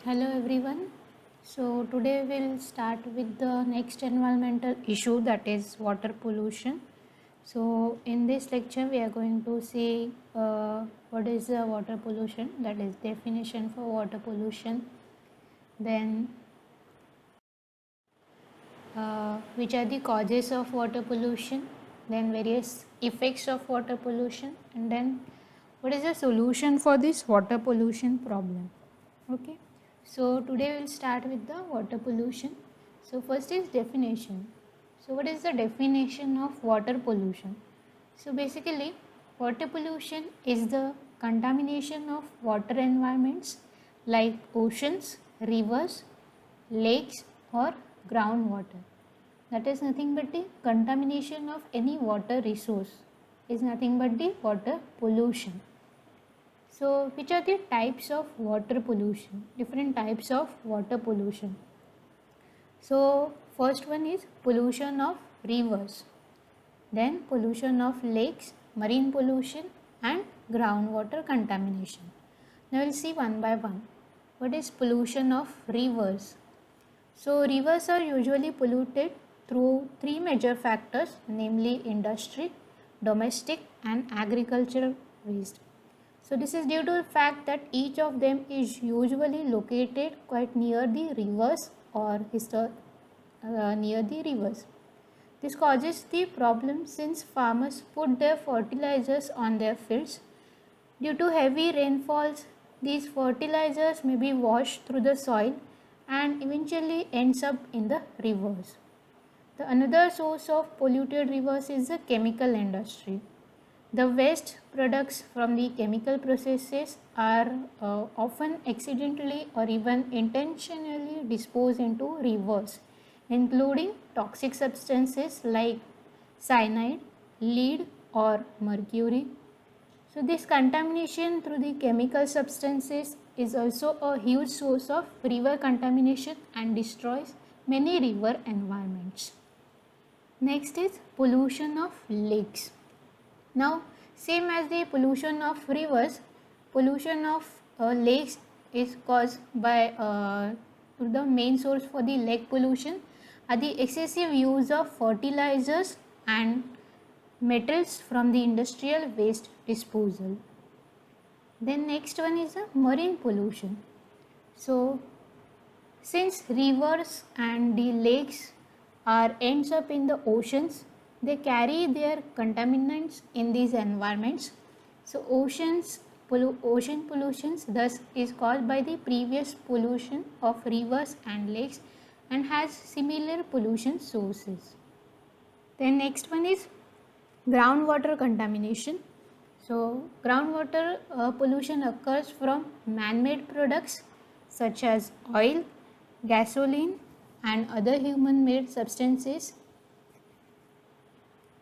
Hello everyone. So today we'll start with the next environmental issue, that is water pollution. So in this lecture we are going to see what is the water pollution, that is definition for water pollution, then which are the causes of water pollution, then various effects of water pollution, and then what is the solution for this water pollution problem. Okay, so today we'll start with the water pollution. So first is definition. So what is the definition of water pollution? So basically water pollution is the contamination of water environments like oceans, rivers, lakes or groundwater. That is nothing but the contamination of any water resource is nothing but the water pollution. So which are the types of water pollution? Different types of water pollution. So first one is pollution of rivers, then pollution of lakes, marine pollution and groundwater contamination. Now we'll see one by one. What is pollution of rivers? So rivers are usually polluted through three major factors, namely industry, domestic and agricultural waste. So this is due to the fact that each of them is usually located quite near the rivers or near the rivers. This causes the problem since farmers put their fertilizers on their fields. Due to heavy rainfalls, these fertilizers may be washed through the soil and eventually ends up in the rivers. The another source of polluted rivers is the chemical industry. The waste products from the chemical processes are often accidentally or even intentionally disposed into rivers, including toxic substances like cyanide, lead, or mercury. So, this contamination through the chemical substances is also a huge source of river contamination and destroys many river environments. Next is pollution of lakes. Now, same as the pollution of rivers, pollution of lakes is caused by the main source for the lake pollution are the excessive use of fertilizers and metals from the industrial waste disposal. Then next one is the marine pollution. So since rivers and the lakes are ends up in the oceans, they carry their contaminants in these environments. So ocean pollutions thus is caused by the previous pollution of rivers and lakes and has similar pollution sources. Then next one is groundwater contamination. So groundwater pollution occurs from man-made products such as oil, gasoline and other human-made substances.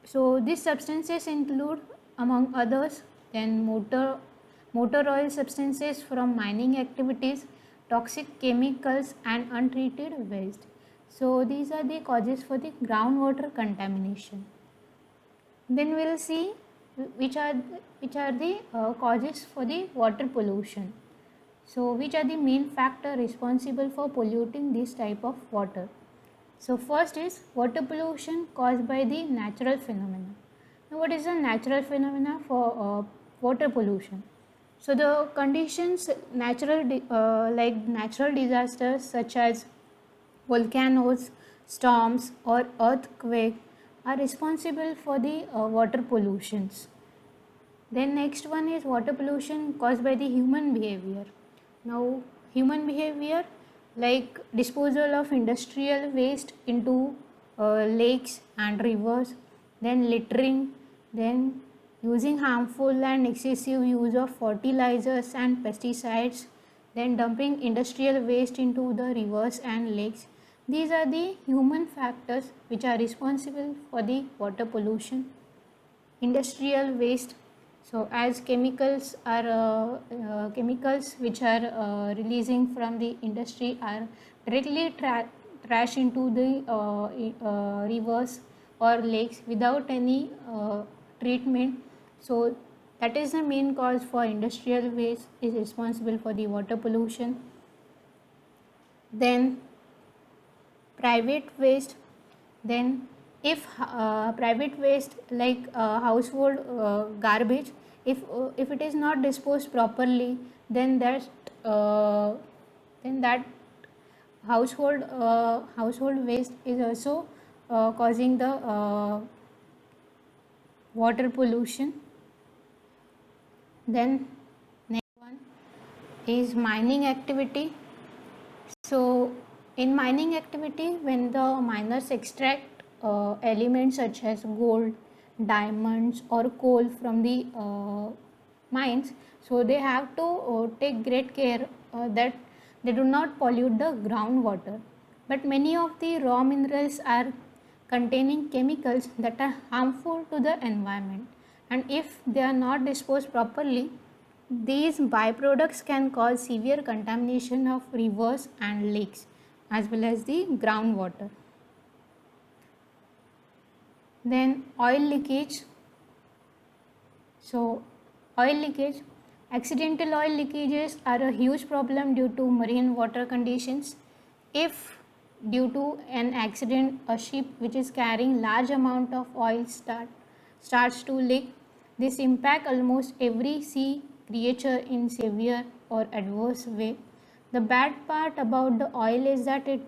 So these substances include among others then motor oil substances from mining activities, toxic chemicals and untreated waste. So these are the causes for the groundwater contamination. Then we will see which are the causes for the water pollution. So which are the main factor responsible for polluting this type of water? So first is water pollution caused by the natural phenomena. Now what is the natural phenomena for water pollution? So the conditions like natural disasters such as volcanoes, storms or earthquake are responsible for the water pollutions. Then next one is water pollution caused by the human behavior. Now human behavior like disposal of industrial waste into lakes and rivers, then littering, then using harmful and excessive use of fertilizers and pesticides, then dumping industrial waste into the rivers and lakes. These are the human factors which are responsible for the water pollution. Industrial waste, so as chemicals which are releasing from the industry are directly trash into the rivers or lakes without any treatment. So that is the main cause for industrial waste is responsible for the water pollution. then private waste. Then if private waste like household garbage, if it is not disposed properly, then uh, that household waste is also causing the water pollution. Then next one is mining activity. So in mining activity, when the miners extract elements such as gold, diamonds or coal from the mines, so they have to take great care that they do not pollute the groundwater. But many of the raw minerals are containing chemicals that are harmful to the environment, and if they are not disposed properly, these byproducts can cause severe contamination of rivers and lakes as well as the groundwater. Then oil leakage. So oil leakage, accidental oil leakages are a huge problem due to marine water conditions. If due to an accident a ship which is carrying large amount of oil starts to leak, this impact almost every sea creature in severe or adverse way. The bad part about the oil is that it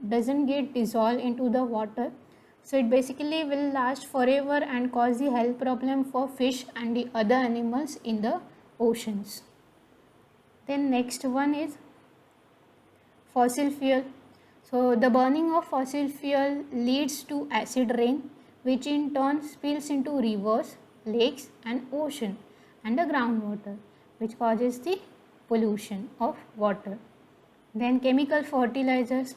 doesn't get dissolved into the water, so it basically will last forever and cause the health problem for fish and the other animals in the oceans. Then next one is fossil fuel. So the burning of fossil fuel leads to acid rain, which in turn spills into rivers, lakes and ocean and the groundwater, which causes the pollution of water. Then chemical fertilizers.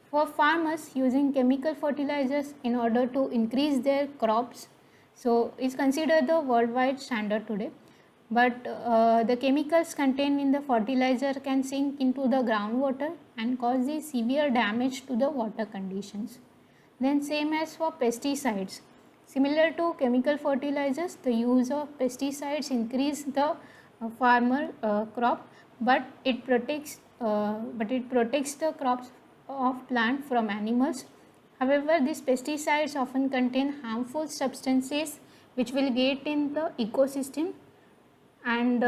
For farmers using chemical fertilizers in order to increase their crops, so it's considered the worldwide standard today, but the chemicals contained in the fertilizer can sink into the groundwater and cause the severe damage to the water conditions. Then same as for pesticides, similar to chemical fertilizers, the use of pesticides increase the farmer crop, but it protects the crops of plant from animals. However, these pesticides often contain harmful substances which will get in the ecosystem and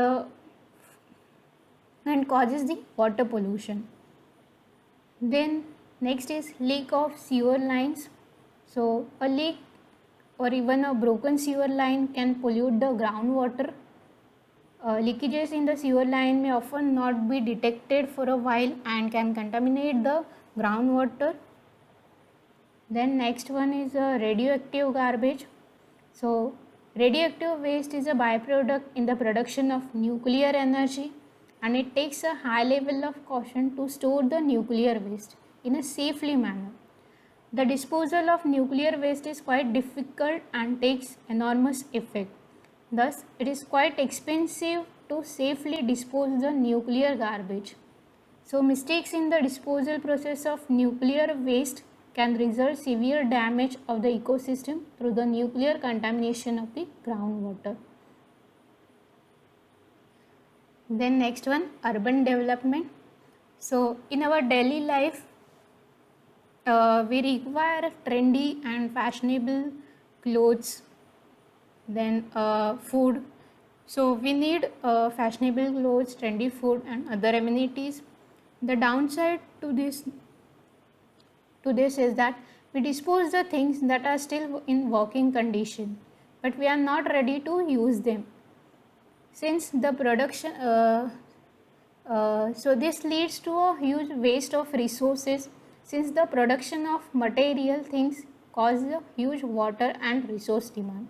causes the water pollution. Then next is leak of sewer lines. So a leak or even a broken sewer line can pollute the groundwater. Leakages in the sewer line may often not be detected for a while and can contaminate the groundwater. Then next one is radioactive garbage. So radioactive waste is a byproduct in the production of nuclear energy, and it takes a high level of caution to store the nuclear waste in a safely manner. The disposal of nuclear waste is quite difficult and takes enormous effort. Thus, it is quite expensive to safely dispose the nuclear garbage. So, mistakes in the disposal process of nuclear waste can result severe damage of the ecosystem through the nuclear contamination of the groundwater. Then next one, urban development. So, in our daily life, we require trendy and fashionable clothes, then food. So we need fashionable clothes, trendy food and other amenities. The downside to this is that we dispose the things that are still in working condition, but we are not ready to use them. Since the production so this leads to a huge waste of resources, since the production of material things causes a huge water and resource demand.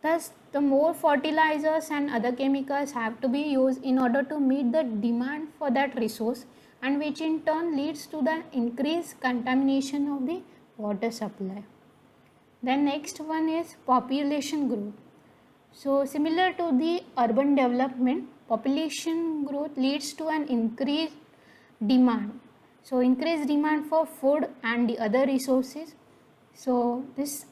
Thus, the more fertilizers and other chemicals have to be used in order to meet the demand for that resource, and which in turn leads to the increased contamination of the water supply. Then next one is population growth. So similar to the urban development, population growth leads to an increased demand. So increased demand for food and the other resources. So this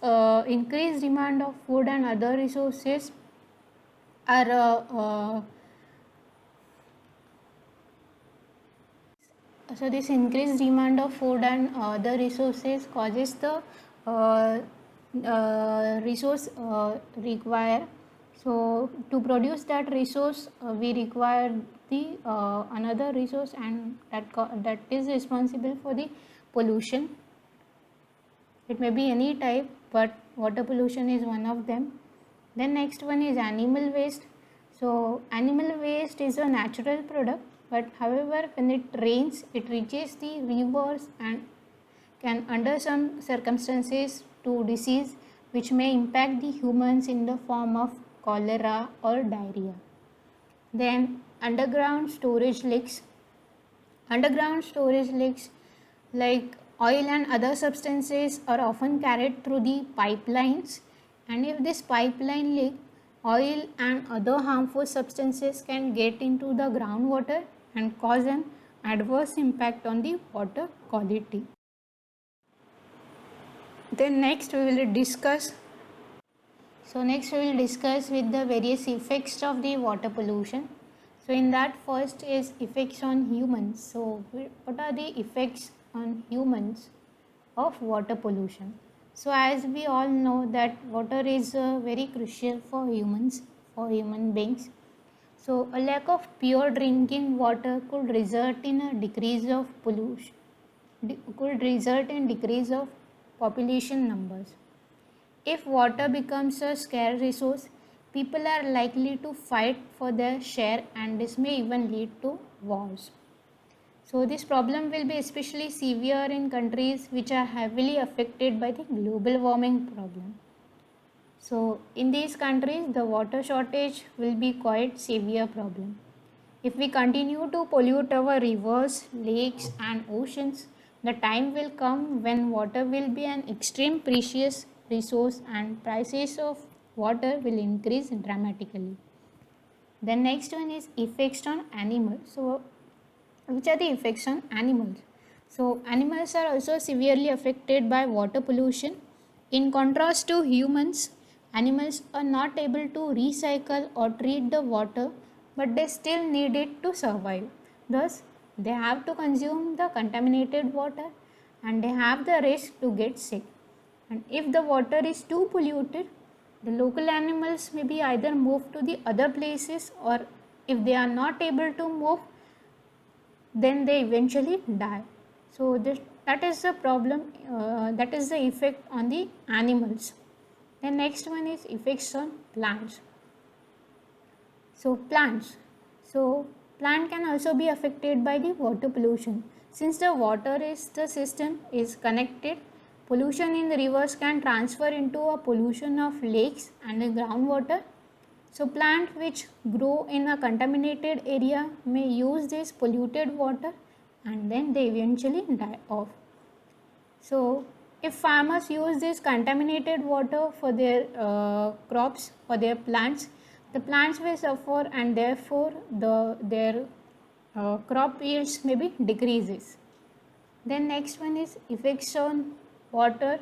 increased demand of food and other resources are So this increased demand of food and other resources causes the uh, resource require. So to produce that resource, we require the another resource, and that is responsible for the pollution. It may be any type, but water pollution is one of them. Then next one is animal waste. So animal waste is a natural product, but however when it rains, it reaches the rivers and can under some circumstances to disease which may impact the humans in the form of cholera or diarrhea. Then underground storage leaks like oil and other substances are often carried through the pipelines, and if this pipeline leak, oil and other harmful substances can get into the groundwater and cause an adverse impact on the water quality. Then next we will discuss with the various effects of the water pollution. So in that first is effects on humans. So what are the effects on humans of water pollution? So as we all know that water is very crucial for humans, for human beings. So a lack of pure drinking water could result in a decrease of pollution, could result in decrease of population numbers. If water becomes a scarce resource, people are likely to fight for their share, and this may even lead to wars. So this problem will be especially severe in countries which are heavily affected by the global warming problem. So in these countries, the water shortage will be quite severe problem. If we continue to pollute our rivers, lakes and oceans, the time will come when water will be an extreme precious resource and prices of water will increase dramatically. The next one is effects on animals. So which are the effects on animals? So animals are also severely affected by water pollution. In contrast to humans, animals are not able to recycle or treat the water, but they still need it to survive. Thus, they have to consume the contaminated water and they have the risk to get sick. And if the water is too polluted, the local animals may be either moved to the other places, or if they are not able to move, then they eventually die. So that is the problem, that is the effect on the animals. The next one is effects on plants. So plant can also be affected by the water pollution. Since the water is the system is connected, pollution in the rivers can transfer into a pollution of lakes and the groundwater. So plants which grow in a contaminated area may use this polluted water and then they eventually die off. So if farmers use this contaminated water for their crops, for their plants, the plants will suffer and therefore their crop yields may be decreases. Then next one is effects on water,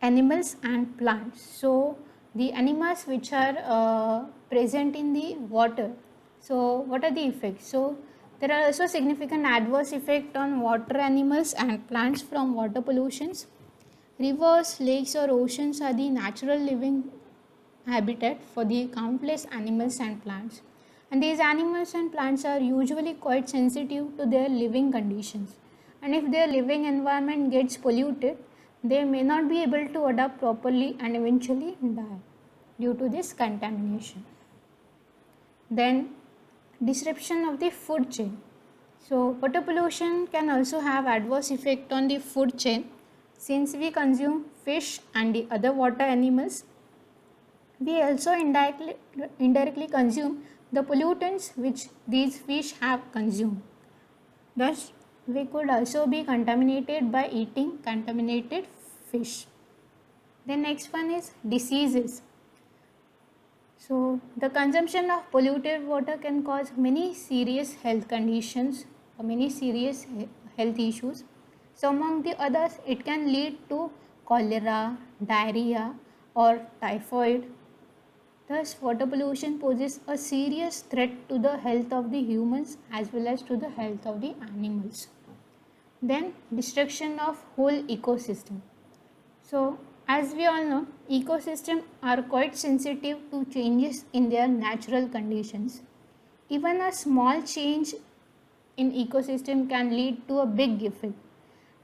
animals and plants. So the animals which are present in the water, so what are the effects? So there are also significant adverse effect on water animals and plants from water pollutions. Rivers, lakes or oceans are the natural living habitat for the countless animals and plants, and these animals and plants are usually quite sensitive to their living conditions, and if their living environment gets polluted, they may not be able to adapt properly and eventually die due to this contamination. Then disruption of the food chain. So water pollution can also have adverse effect on the food chain. Since we consume fish and the other water animals, we also indirectly consume the pollutants which these fish have consumed. Thus, we could also be contaminated by eating contaminated fish. The next one is diseases. So, the consumption of polluted water can cause many serious health conditions or many serious health issues. So, among the others, it can lead to cholera, diarrhea, or typhoid. Thus, water pollution poses a serious threat to the health of the humans as well as to the health of the animals. Then, destruction of whole ecosystem. So, as we all know, ecosystems are quite sensitive to changes in their natural conditions. Even a small change in ecosystem can lead to a big effect.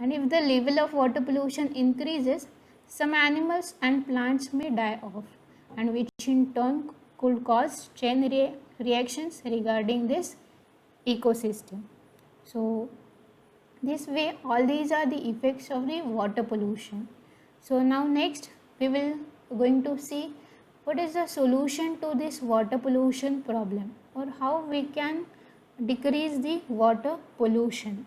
And if the level of water pollution increases, some animals and plants may die off, and which in turn could cause chain reactions regarding this ecosystem. So, this way, all these are the effects of the water pollution. So now next we will going to see what is the solution to this water pollution problem, or how we can decrease the water pollution.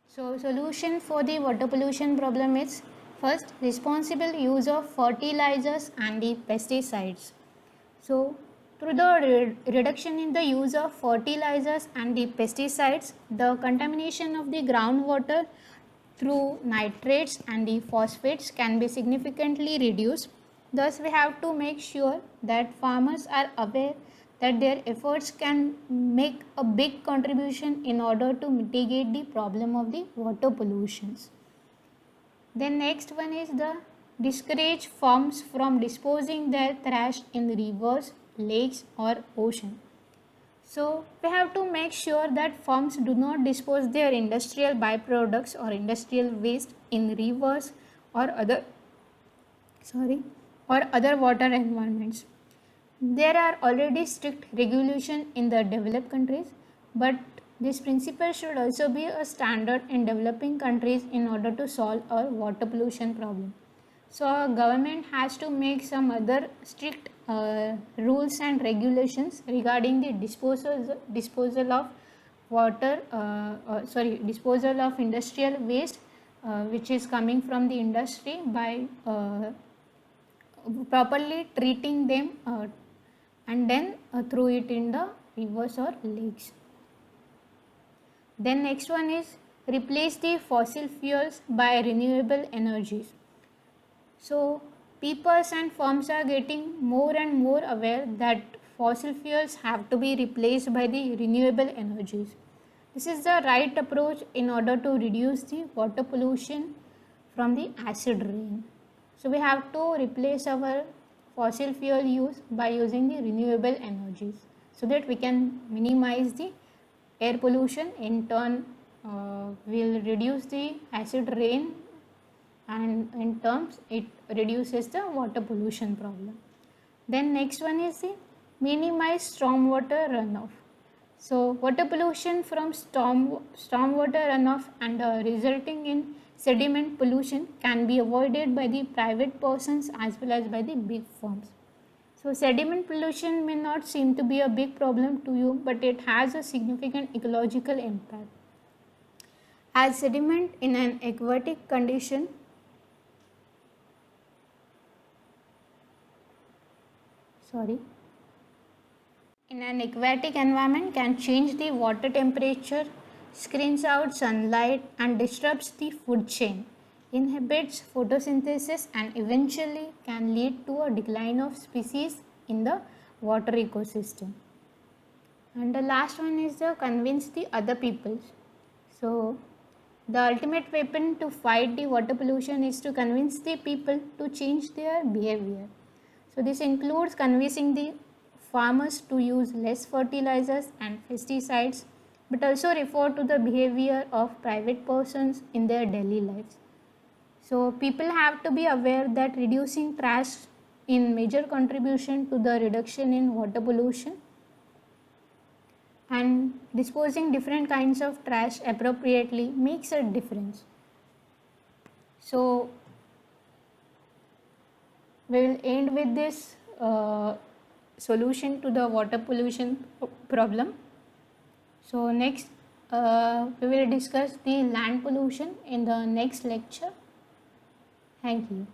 So solution for the water pollution problem is first responsible use of fertilizers and the pesticides. So through the reduction in the use of fertilizers and the pesticides, the contamination of the groundwater through nitrates and the phosphates can be significantly reduced. Thus, we have to make sure that farmers are aware that their efforts can make a big contribution in order to mitigate the problem of the water pollutions. Then next one is the discourage farms from disposing their trash in rivers, lakes or ocean. So we have to make sure that farms do not dispose their industrial byproducts or industrial waste in rivers or other water environments. There are already strict regulation in the developed countries, but this principle should also be a standard in developing countries in order to solve our water pollution problem. So our government has to make some other strict rules and regulations regarding the disposal of disposal of industrial waste which is coming from the industry by properly treating them and then throw it in the rivers or lakes. Then next one is replace the fossil fuels by renewable energies. So peoples and firms are getting more and more aware that fossil fuels have to be replaced by the renewable energies. This is the right approach in order to reduce the water pollution from the acid rain. So we have to replace our fossil fuel use by using the renewable energies so that we can minimize the air pollution. In turn, will reduce the acid rain, and in terms it reduces the water pollution problem. Then next one is the minimize stormwater runoff. So water pollution from stormwater runoff and resulting in sediment pollution can be avoided by the private persons as well as by the big firms. So sediment pollution may not seem to be a big problem to you, but it has a significant ecological impact. As sediment in an aquatic condition in an aquatic environment can change the water temperature, screens out sunlight and disrupts the food chain, inhibits photosynthesis and eventually can lead to a decline of species in the water ecosystem. And the last one is the convince the other people. So the ultimate weapon to fight the water pollution is to convince the people to change their behavior. So this includes convincing the farmers to use less fertilizers and pesticides, but also refer to the behavior of private persons in their daily lives. So people have to be aware that reducing trash in major contribution to the reduction in water pollution, and disposing different kinds of trash appropriately makes a difference. So we will end with this solution to the water pollution problem. So next we will discuss the land pollution in the next lecture. Thank you.